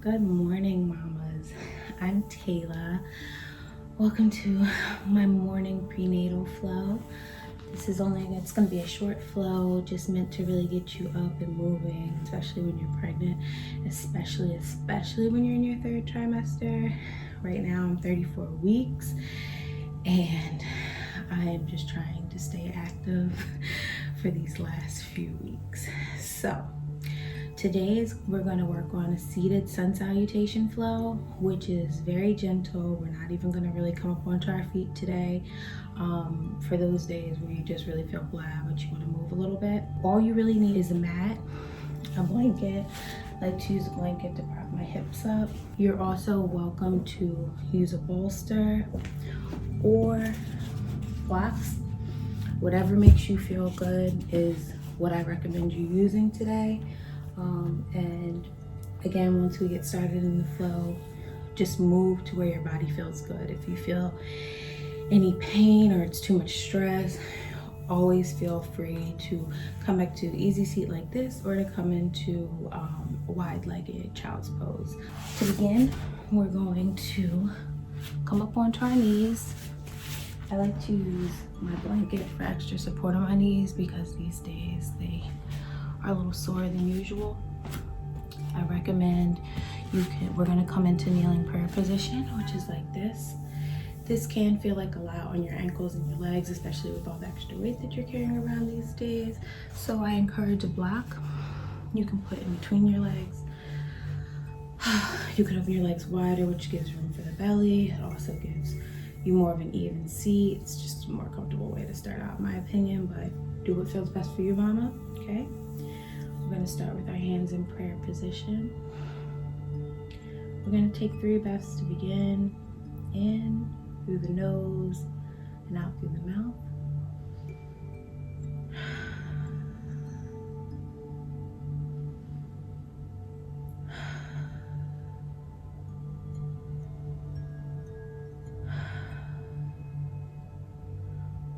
Good morning, mamas. I'm Taylor. Welcome to my morning prenatal flow. It's going to be a short flow, just meant to really get you up and moving, especially when you're pregnant, especially when you're in your third trimester. Right now, I'm 34 weeks, and I am just trying to stay active for these last few weeks. So, we're going to work on a seated sun salutation flow, which is very gentle. We're not even going to really come up onto our feet today. For those days where you just really feel flat, but you want to move a little bit. All you really need is a mat, a blanket. I like to use a blanket to prop my hips up. You're also welcome to use a bolster or blocks. Whatever makes you feel good is what I recommend you using today. And again, once we get started in the flow, just move to where your body feels good. If you feel any pain or it's too much stress, always feel free to come back to easy seat like this or to come into a wide-legged child's pose. To begin, we're going to come up onto our knees. I like to use my blanket for extra support on my knees because these days they are a little sore than usual. I recommend we're gonna come into kneeling prayer position, which is like this. This can feel like a lot on your ankles and your legs, especially with all the extra weight that you're carrying around these days. So I encourage a block. You can put in between your legs. You could open your legs wider, which gives room for the belly. It also gives you more of an even seat. It's just a more comfortable way to start out, in my opinion, but do what feels best for you, mama, okay? We're gonna start with our hands in prayer position. We're gonna take 3 breaths to begin. In through the nose and out through the mouth.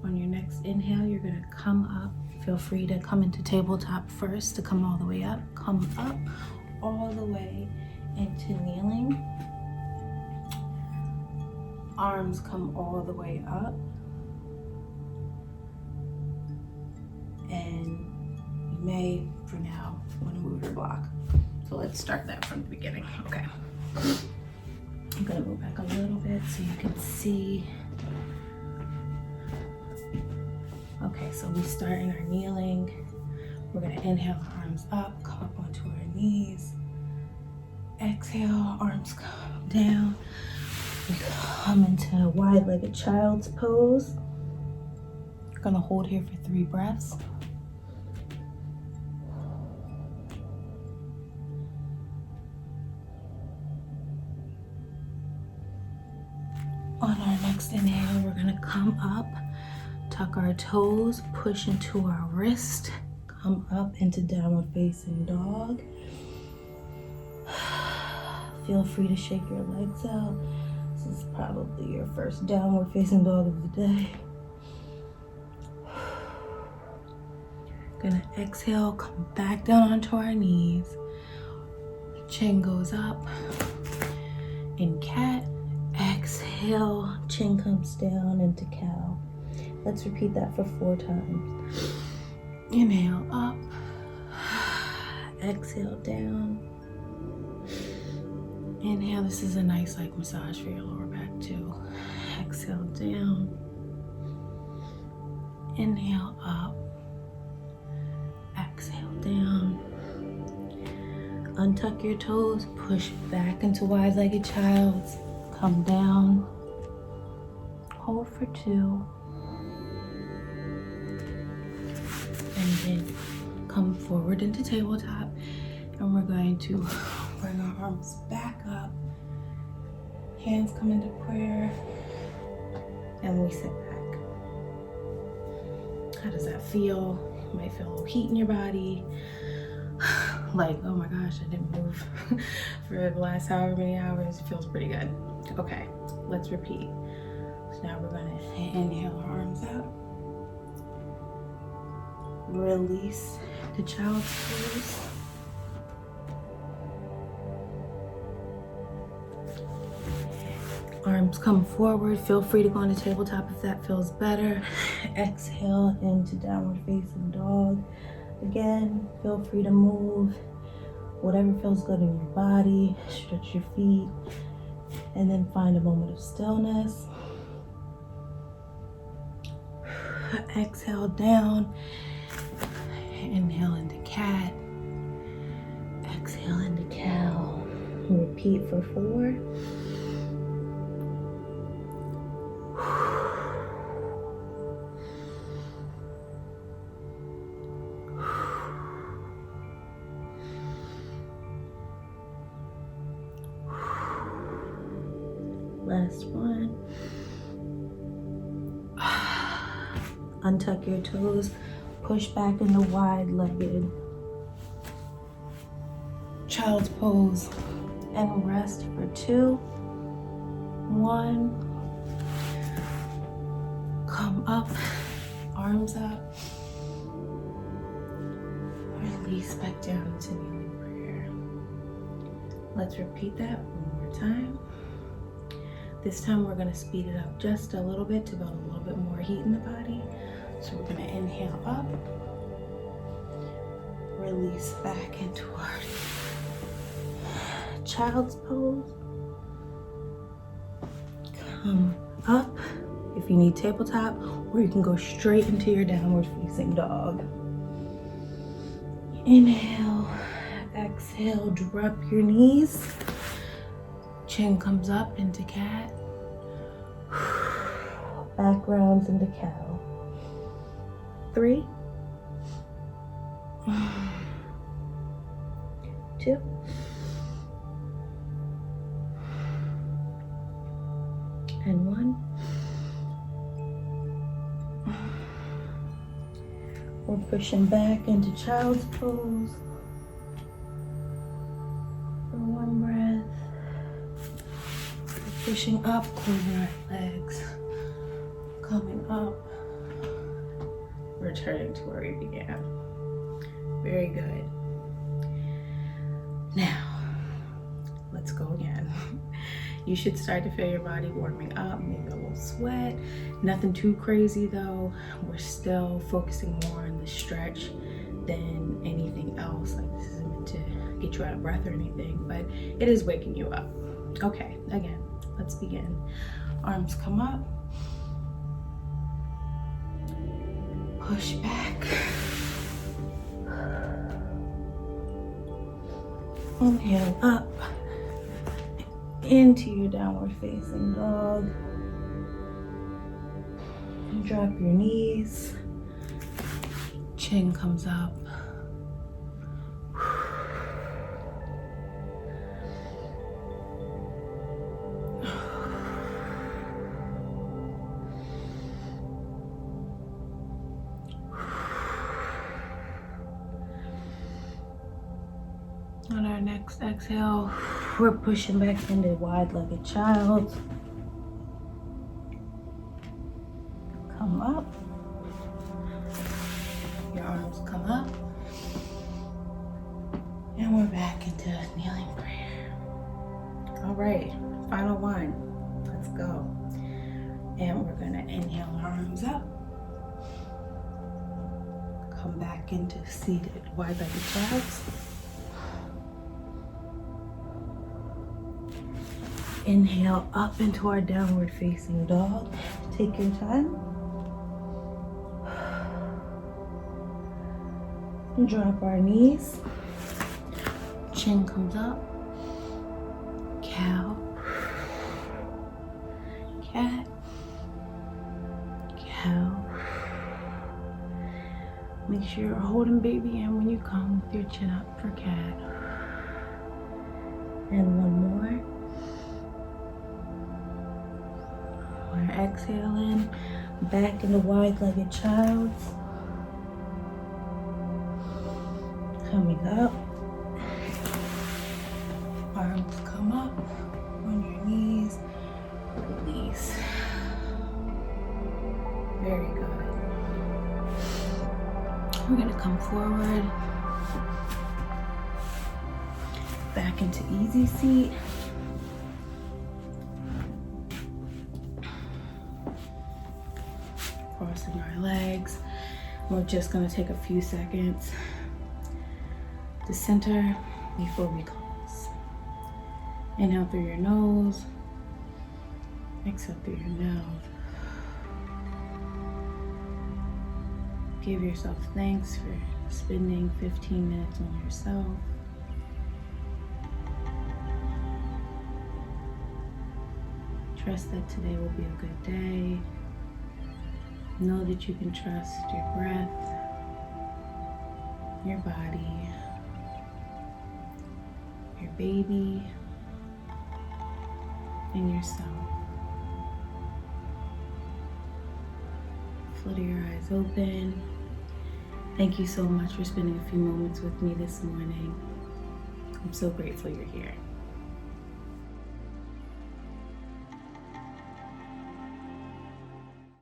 On your next inhale, you're gonna come up. Feel free to come into tabletop first to come all the way up. Come up all the way into kneeling. Arms come all the way up. And you may, for now, want to move your block. So let's start that from the beginning. Okay. I'm gonna move back a little bit so you can see. Okay, so we start in our kneeling. We're gonna inhale, arms up, come up onto our knees. Exhale, arms come down. We come into a wide-legged child's pose. We're gonna hold here for 3 breaths. On our next inhale, we're gonna come up. Tuck our toes, push into our wrist, come up into downward facing dog. Feel free to shake your legs out. This is probably your first downward facing dog of the day. Gonna exhale, come back down onto our knees. Chin goes up. In cat, exhale, chin comes down into cow. Let's repeat that for 4 times. Inhale up, exhale down. Inhale, this is a nice like massage for your lower back too. Exhale down. Inhale up, exhale down. Untuck your toes, push back into wide-legged child's. Come down, hold for 2. And then come forward into tabletop, and we're going to bring our arms back up, hands come into prayer, and we sit back. How does that feel? You might feel a little heat in your body, like, oh my gosh, I didn't move for the last however many hours. It feels pretty good. Okay, let's repeat. So now we're gonna inhale our arms out. Release to child's pose. Arms come forward. Feel free to go on the tabletop if that feels better. Exhale into downward facing dog. Again, feel free to move whatever feels good in your body. Stretch your feet and then find a moment of stillness. Exhale down. Inhale into cat. Exhale into cow. Repeat for 4. Last one. Untuck your toes. Push back into wide-legged child's pose and rest for 2, 1. Come up, arms up. Release back down into kneeling prayer. Let's repeat that one more time. This time we're going to speed it up just a little bit to build a little bit more heat in the body. So we're going to inhale up, release back into our child's pose. Come up if you need tabletop, or you can go straight into your downward facing dog. Inhale, exhale, drop your knees. Chin comes up into cat. Back rounds into cow. 3, 2, and 1. We're pushing back into child's pose for 1 breath. We're pushing up, closing our legs, coming up, returning to where we began. Very good. Now, let's go again. You should start to feel your body warming up, maybe a little sweat. Nothing too crazy though. We're still focusing more on the stretch than anything else. Like, this isn't meant to get you out of breath or anything, but it is waking you up. Okay, again, let's begin. Arms come up. Push back. Inhale up into your downward facing dog. Drop your knees. Chin comes up. On our next exhale, we're pushing back into wide-legged child. Come up. Your arms come up. And we're back into kneeling prayer. All right, final one. Let's go. And we're gonna inhale our arms up. Come back into seated wide-legged child. Inhale up into our downward facing dog. Take your time. Drop our knees. Chin comes up. Cow. Cat. Cow. Make sure you're holding baby in when you come with your chin up for cat. And one more. We're exhaling back into wide-legged child. Coming up. Arms come up on your knees. Release. Very good. We're going to come forward. Back into easy seat. We're just gonna take a few seconds to center before we close. Inhale through your nose, exhale through your mouth. Give yourself thanks for spending 15 minutes on yourself. Trust that today will be a good day. Know that you can trust your breath, your body, your baby, and yourself. Flutter your eyes open. Thank you so much for spending a few moments with me this morning. I'm so grateful you're here.